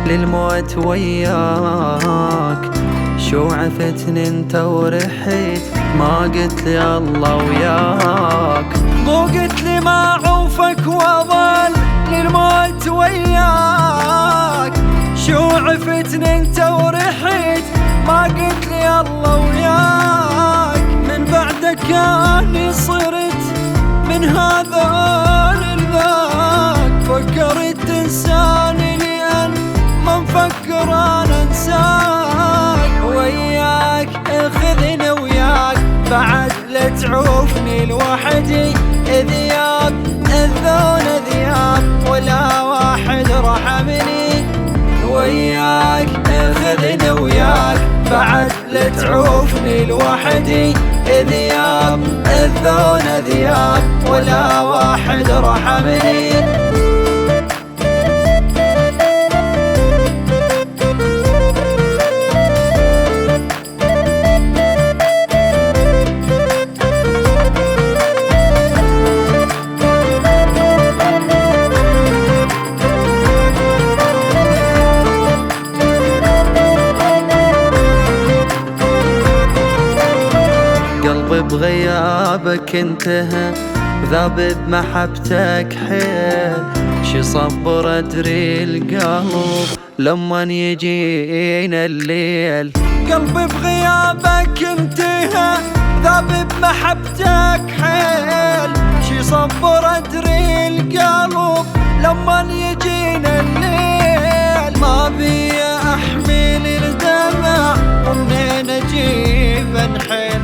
للموت وياك. شو عفتني انت ورحت، ما قلت لي الله وياك. مو قلت لي ما عوفك واظل للموت وياك. شو عفتني انت ورحت، ما قلت لي الله وياك. من بعدك اني صرت من هذا لذاك. فكرت تنساني لأن ما مفكر انا انساك. وياك اخذني وياك بعد لا تعوفني لوحدي. ذياب الذون ذياب ولا واحد رحمني. وياك اخذني وياك بعد لا تعوفني لوحدي. ذياب الذون ذياب ولا واحد رحمني. قلبي بغيابك انتهى، ذاب بمحبتك حيل. شي صبر ادري القلب لما يجينا الليل. قلبي بغيابك انتهى، ذاب بمحبتك حيل. شي صبر ادري القلب لما يجينا الليل. ما بي احمل الدمع ومنين اجيب الحيل،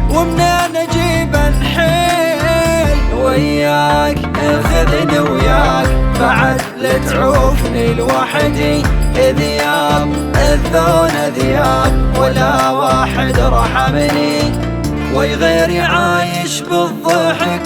ومنين اجيب الحيل. وياك اخذني وياك بعد لا تعوفني لوحدي. ذياب الذون ذياب ولا واحد رحمني. وي غيري عايش بالضحك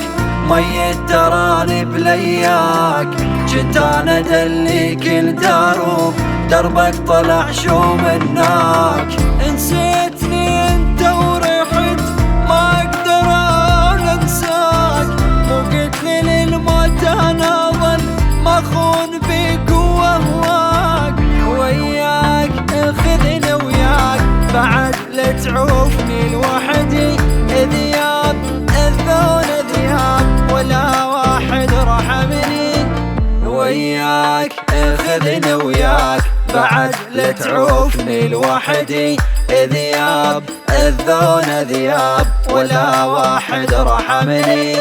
ميت تراني بلياك. جيت انا ادليك الدروب دربك طلع شو مناك. نسيتني انت ورحت ما اقدر انا انساك. مو قلت لي للموت انا ظل مخون بيك وهواك. وياك اخذني وياك بعد لا تعوفني لوحدي. ذياب الذون ذياب ولا واحد رحمني. وياك اخذني وياك بعد لا تعوفني لوحدي. ذياب الذون ذياب ولا واحد رحمني.